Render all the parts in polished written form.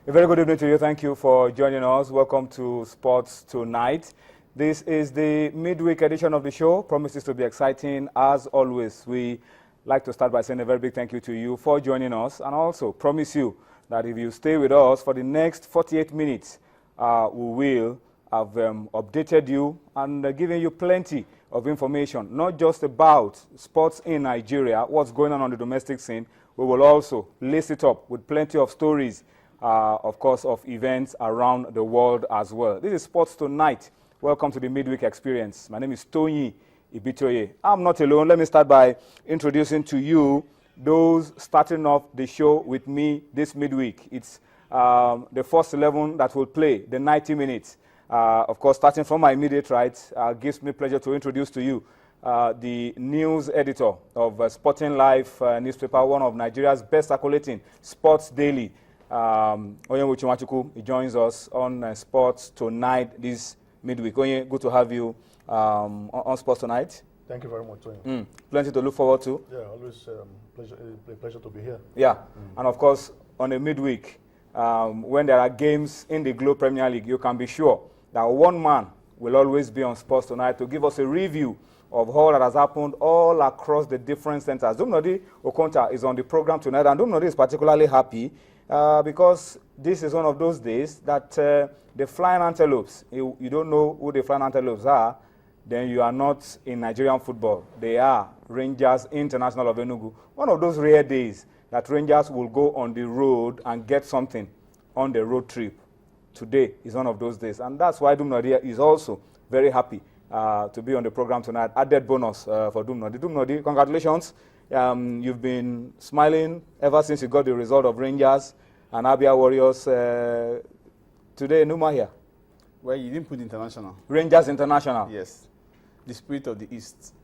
A very good evening to you. Thank you for joining us. Welcome to Sports Tonight. This is the midweek edition of the show. Promises to be exciting as always. We like to start by saying a very big thank you to you for joining us, and also promise you that if you stay with us for the next 48 minutes, we will have updated you and given you plenty of information, not just about sports in Nigeria, what's going on the domestic scene. We will also lace it up with plenty of stories, of course, of events around the world as well. This is Sports Tonight. Welcome to the midweek experience. My name is Tony Ibitoye. I'm not alone. Let me start by introducing to you those starting off the show with me this midweek. It's the first 11 that will play the 90 minutes. Of course, starting from my immediate right, gives me pleasure to introduce to you the news editor of Sporting Life newspaper, one of Nigeria's best circulating sports daily. Onye Wuchimachuku, he joins us on Sports Tonight this midweek. Onye, good to have you on Sports Tonight. Thank you very much, Tony. Plenty to look forward to. Yeah, always a pleasure to be here. Yeah, and of course, on a midweek, when there are games in the Globe Premier League, you can be sure that one man will always be on Sports Tonight to give us a review of all that has happened all across the different centers. Dumnodi Okonta is on the program tonight, and Dumnodi is particularly happy because this is one of those days that the Flying Antelopes, you don't know who the Flying Antelopes are, then you are not in Nigerian football. They are Rangers International of Enugu. One of those rare days that Rangers will go on the road and get something on the road trip. Today is one of those days, and that's why Dumnodi is also very happy to be on the program tonight. Added bonus for Dumnodi. Dumnodi, congratulations. You've been smiling ever since you got the result of Rangers and Abia Warriors. Today, Numa here. Well, you didn't put international. Rangers International. Yes. The spirit of the East.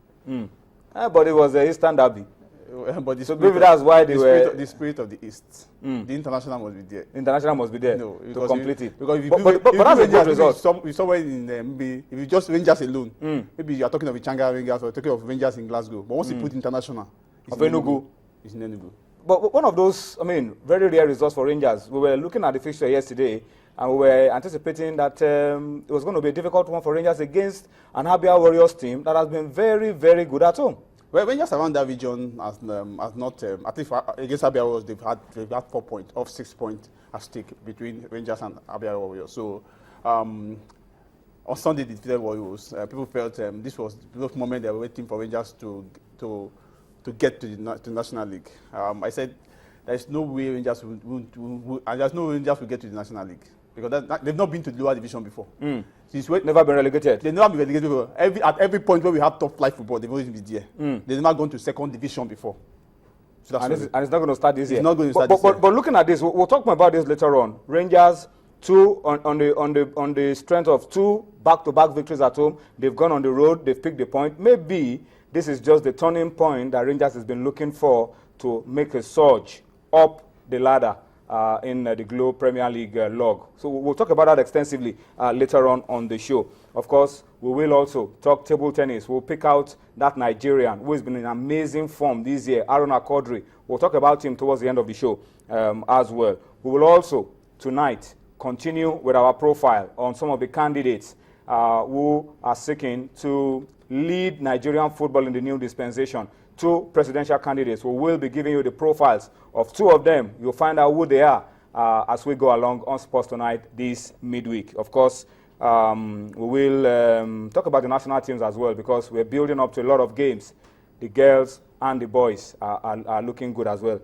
But it was the Eastern Derby. But the So maybe that's why they were... The spirit of the East. The international must be there. International must be there No, to complete it. Because if you But that's a good result. If somewhere in maybe if you just Rangers alone, maybe you are talking of Ichanga Rangers or talking of Rangers in Glasgow. But once you put international, it's Of Enugu. It's in Enugu. But one of those, very rare results for Rangers. We were looking at the fixture yesterday, and we were anticipating that it was going to be a difficult one for Rangers against an Abia Warriors team that has been very, very good at home. Well, Rangers around that region has not, at least against Abia Warriors, they've had 4 points of 6 points at stake between Rangers and Abia Warriors. So on Sunday, they defeated Warriors. People felt this was the moment they were waiting for Rangers to get to the National League. I said there's no way Rangers will and there's no way Rangers will get to the National League because they've not been to the lower division before. Never been relegated. They've never been relegated before. At every point where we have top flight football, they've always been there. They've never gone to second division before. So And it's not going to start this year. It's not going to start this year. But looking at this, we'll talk more about this later on. Rangers, on the strength of 2 back-to-back victories at home, they've gone on the road, they've picked the point. Maybe this is just the turning point that Rangers has been looking for to make a surge up the ladder in the Globe Premier League log. So we'll talk about that extensively later on the show. Of course, we will also talk table tennis. We'll pick out that Nigerian who has been in amazing form this year, Aaron Akodri. We'll talk about him towards the end of the show as well. We will also, tonight, continue with our profile on some of the candidates who are seeking to lead Nigerian football in the new dispensation. 2 presidential candidates. We will be giving you the profiles of 2 of them. You'll find out who they are as we go along on Sports Tonight this midweek. Of course, we will talk about the national teams as well because we're building up to a lot of games. The girls and the boys are looking good as well.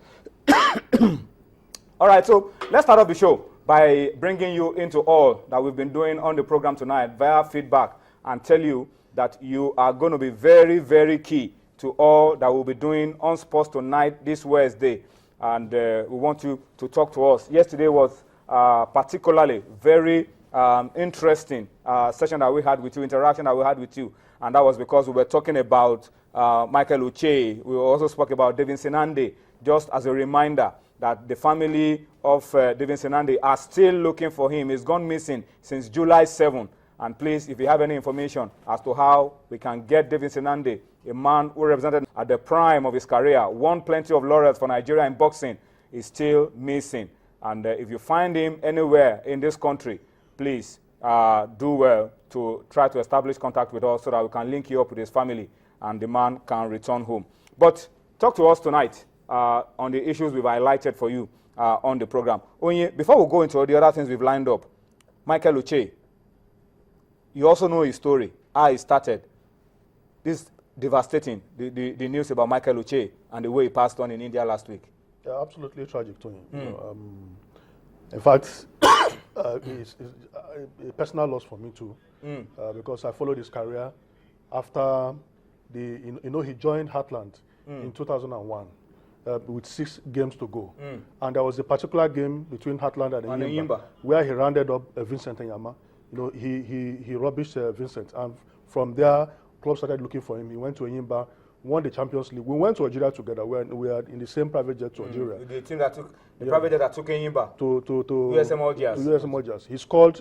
All right, so let's start off the show by bringing you into all that we've been doing on the program tonight via feedback and tell you that you are going to be very, very key to all that we'll be doing on Sports Tonight this Wednesday. And we want you to talk to us. Yesterday was particularly very interesting session that we had with you, interaction that we had with you. And that was because we were talking about Michael Uche. We also spoke about Devin Senande, just as a reminder that the family of Devin Senande are still looking for him. He's gone missing since July 7. And please, if you have any information as to how we can get Devin Senande, a man who represented at the prime of his career, won plenty of laurels for Nigeria in boxing, is still missing. And if you find him anywhere in this country, please do well to try to establish contact with us so that we can link you up with his family and the man can return home. But talk to us tonight on the issues we've highlighted for you on the program. Onye, before we go into all the other things we've lined up, Michael Uche, you also know his story, how he started. This is devastating, the news about Michael Uche and the way he passed on in India last week. Yeah, absolutely tragic, Tony. You know, in fact, it's a personal loss for me too, because I followed his career after he joined Heartland in 2001 with 6 games to go, and there was a particular game between Heartland and Enyimba where he rounded up Vincent Enyama. You know, he rubbished Vincent, and from there, club started looking for him. He went to Enyimba, won the Champions League. We went to Algeria together. We are in the same private jet to Algeria. The team that took the private jet that took Enyimba to USM Algiers. To USM Algiers. He scored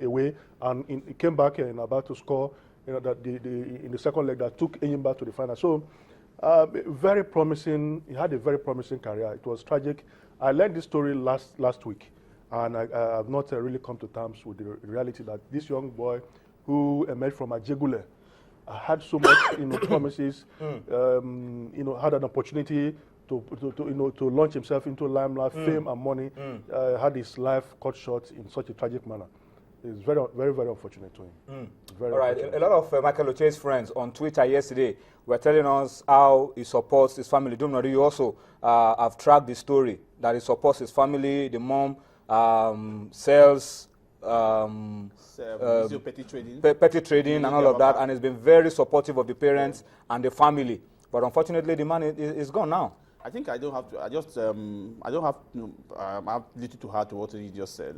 away, and he came back and about to score. You know, that in the second leg that took Enyimba to the final. So, very promising. He had a very promising career. It was tragic. I learned this story last week, and I have not really come to terms with the reality that this young boy, who emerged from Ajegule, had so much, promises. Had an opportunity to launch himself into limelight, fame, and money. Had his life cut short in such a tragic manner. It's very, very, very unfortunate to him. Very All right. A lot of Michael Uche's friends on Twitter yesterday were telling us how he supports his family. Dumnori, you also have tracked the story that he supports his family. The mom sells petty trading and all of that, and has been very supportive of the parents and the family. But unfortunately, the man is gone now. I think I don't have to. I don't have. I have little to add to what he just said.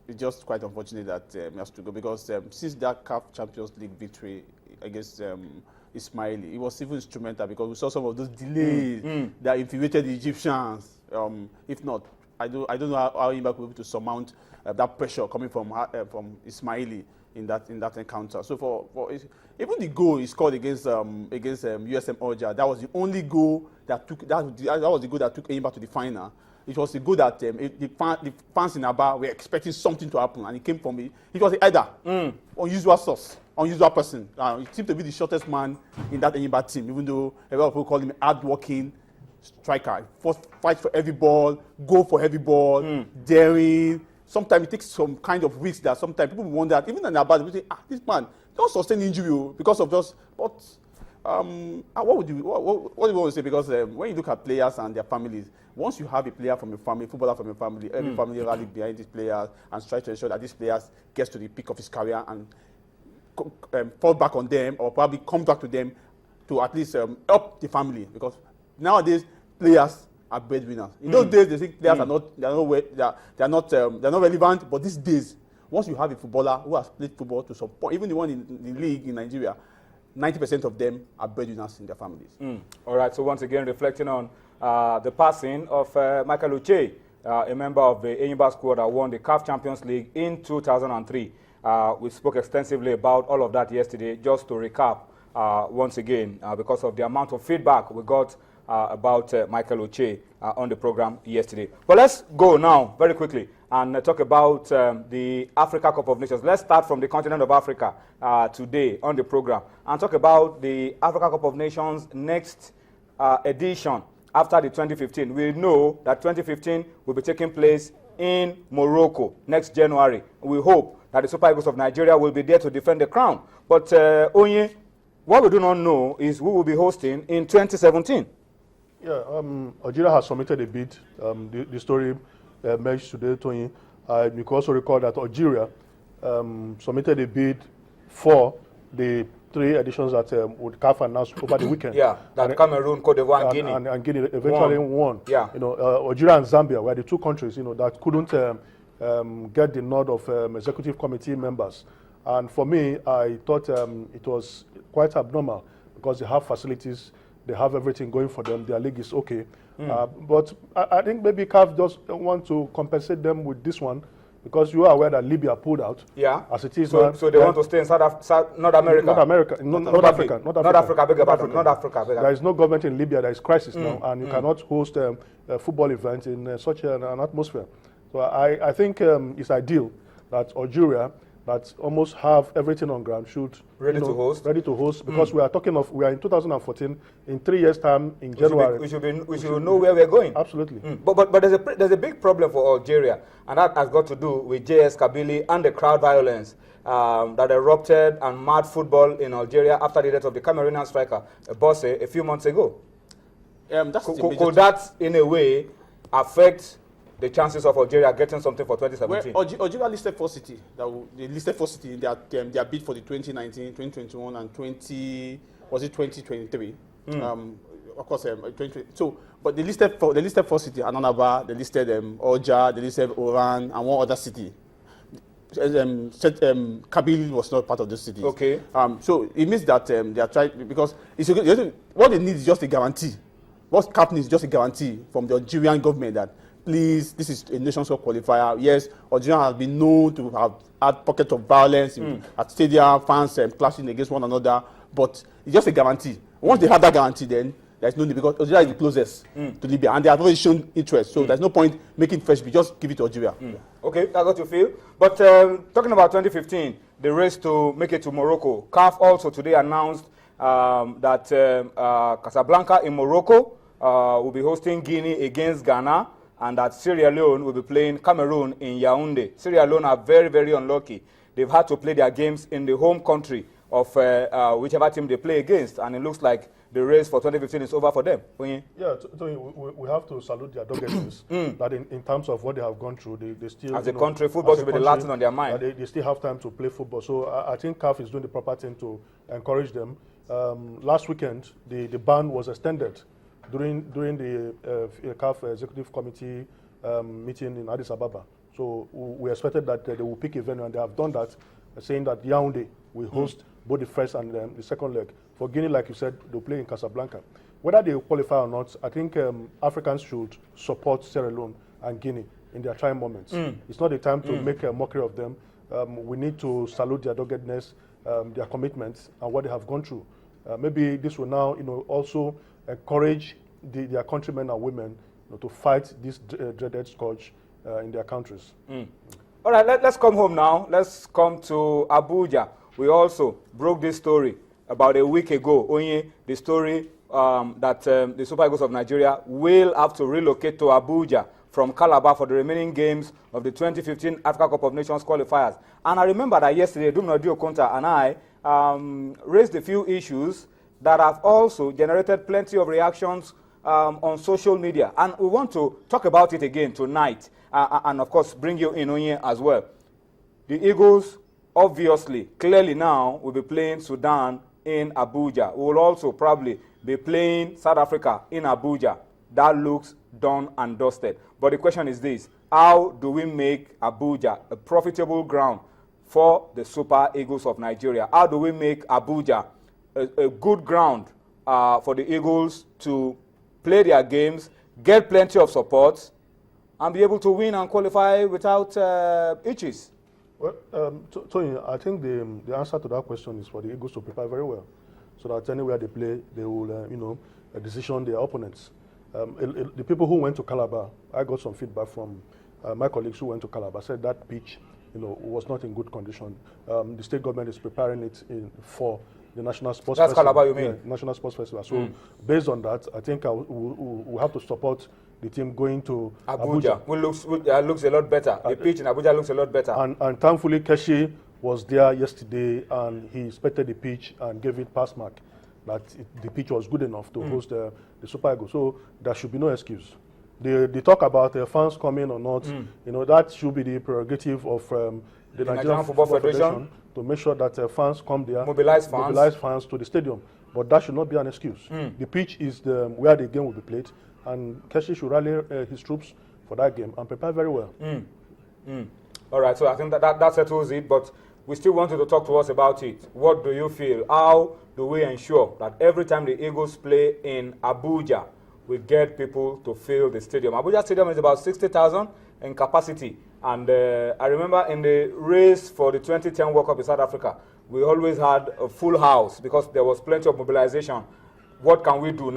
It's just quite unfortunate that he has to go, because since that CAF Champions League victory against Ismaili, it was even instrumental, because we saw some of those delays that infuriated the Egyptians. If not, I don't know how Imba could be able to surmount that pressure coming from Ismaili in that encounter. So for even the goal he scored against USM Alger, that was the only goal that took that was the goal that took Enyimba to the final. It was the goal that the fans in Aba were expecting something to happen, and it came from it. It was the header, unusual source, unusual person. He seemed to be the shortest man in that Enyimba team, even though a lot of people call him hard-working striker. Fight for every ball, go for every ball, daring. Sometimes it takes some kind of risks that sometimes people wonder, even in Aba, they say, this man don't sustain injury because of just. But what do you want to say? Because when you look at players and their families, once you have a player from your family, footballer from your family, every family rally behind these players and try to ensure that this player gets to the peak of his career and fall back on them, or probably come back to them to at least help the family. Because nowadays players are breadwinners. In those days, they think players are not relevant. But these days, once you have a footballer who has played football to some point, even the one in the league in Nigeria, 90% of them are breadwinners in their families. All right. So once again, reflecting on the passing of Michael Uche, a member of the Enyimba squad that won the CAF Champions League in 2003. We spoke extensively about all of that yesterday. Just to recap once again, because of the amount of feedback we got about Michael Uche on the program yesterday. But let's go now very quickly and talk about the Africa Cup of Nations. Let's start from the continent of Africa today on the program and talk about the Africa Cup of Nations next edition after the 2015. We know that 2015 will be taking place in Morocco next January. We hope that the Super Eagles of Nigeria will be there to defend the crown. But Onye, what we do not know is who will be hosting in 2017. Yeah, Algeria has submitted a bid. The story emerged today, Tony. You can also recall that Algeria submitted a bid for the 3 editions that would CAF announced over the weekend. Yeah, that Cameroon, Cote d'Ivoire, and Guinea. And Guinea eventually won. Yeah. Algeria and Zambia were the 2 countries, that couldn't get the nod of executive committee members. And for me, I thought it was quite abnormal, because they have facilities, they have everything going for them, their league is okay. But I think maybe CAF just want to compensate them with this one, because you are aware that Libya pulled out. Yeah. As it is so, now. So they want to stay in North America. North Africa. North Africa. Beg your pardon. North Africa. There is no government in Libya. There is crisis now, and you cannot host a football event in such an atmosphere. So I think it's ideal that Algeria, that almost have everything on ground, should ready to host, because we are in 2014. In 3 years' time, in January, we should know where we're going. Absolutely. But there's a big problem for Algeria, and that has got to do with JS Kabylie and the crowd violence that erupted and mad football in Algeria after the death of the Cameroonian striker Bosse a few months ago. Could that in a way affect the chances of Algeria getting something for 2017? Well, Algeria listed 4 cities. They listed 4 cities in their bid for the 2019, 2021, and 2023. Of course, 2020. So, but they listed 4 cities: Annaba, they listed Oja, they listed Oran, and one other city. Kabylie was not part of those cities. Okay. So it means that they are trying, because what they need is just a guarantee. What CAF needs is just a guarantee from the Algerian government that, please, this is a Nations Cup qualifier. Yes, Algeria has been known to have had pockets of violence at stadium, fans clashing against one another, but it's just a guarantee. Once they have that guarantee, then there's no need, because Algeria is the closest to Libya, and they have already shown interest, so there's no point making fresh bid, just give it to Algeria. Okay, that's what you feel. But talking about 2015, the race to make it to Morocco, CAF also today announced that Casablanca in Morocco will be hosting Guinea against Ghana, and that Sierra Leone will be playing Cameroon in Yaoundé. Sierra Leone are very, very unlucky. They've had to play their games in the home country of whichever team they play against, and it looks like the race for 2015 is over for them. Yeah, so we have to salute their doggedness. That in terms of what they have gone through, they still... As a country, football should be the last thing on their mind. They still have time to play football. So I think CAF is doing the proper thing to encourage them. Last weekend, the ban was extended during the CAF Executive Committee meeting in Addis Ababa. So we expected that they will pick a venue, and they have done that, saying that Yaoundé will host both the first and the second leg. For Guinea, like you said, they'll play in Casablanca. Whether they qualify or not, I think Africans should support Sierra Leone and Guinea in their trying moments. It's not the time to make a mockery of them. We need to salute their doggedness, their commitments, and what they have gone through. Maybe this will now, also encourage their countrymen and women to fight this dreaded scourge in their countries. All right, let's come home now. Let's come to Abuja. We also broke this story about a week ago. Only the story that the Super Eagles of Nigeria will have to relocate to Abuja from Calabar for the remaining games of the 2015 Africa Cup of Nations qualifiers. And I remember that yesterday, Dumnodi Okonta and I raised a few issues that have also generated plenty of reactions on social media. And we want to talk about it again tonight, and of course bring you in on here as well. The Eagles, obviously, clearly now, will be playing Sudan in Abuja. We will also probably be playing South Africa in Abuja. That looks done and dusted. But the question is this: how do we make Abuja a profitable ground for the Super Eagles of Nigeria? How do we make Abuja a good ground for the Eagles to play their games, get plenty of support, and be able to win and qualify without itches? Well, Tony, I think the answer to that question is for the Eagles to prepare very well, so that anywhere they play, they will, decision their opponents. The people who went to Calabar, I got some feedback from my colleagues who went to Calabar, said that pitch, was not in good condition. The state government is preparing it for the National Sports Festival. That's Calabar, you mean? Yeah, National Sports Festival. So based on that, I think we'll have to support the team going to Abuja. Looks a lot better. The pitch in Abuja looks a lot better. And thankfully, Keshi was there yesterday, and he inspected the pitch and gave it pass mark that the pitch was good enough to host the Super Eagles. So there should be no excuse. They talk about fans coming or not. That should be the prerogative of the Nigerian Football Federation to make sure that fans come there, mobilize fans to the stadium. But that should not be an excuse. The pitch is where the game will be played, and Keshi should rally his troops for that game and prepare very well. All right, so I think that settles it, but we still want you to talk to us about it. What do you feel? How do we ensure that every time the Eagles play in Abuja, we get people to fill the stadium. Abuja Stadium is about 60,000 in capacity. And I remember in the race for the 2010 World Cup in South Africa, we always had a full house because there was plenty of mobilization. What can we do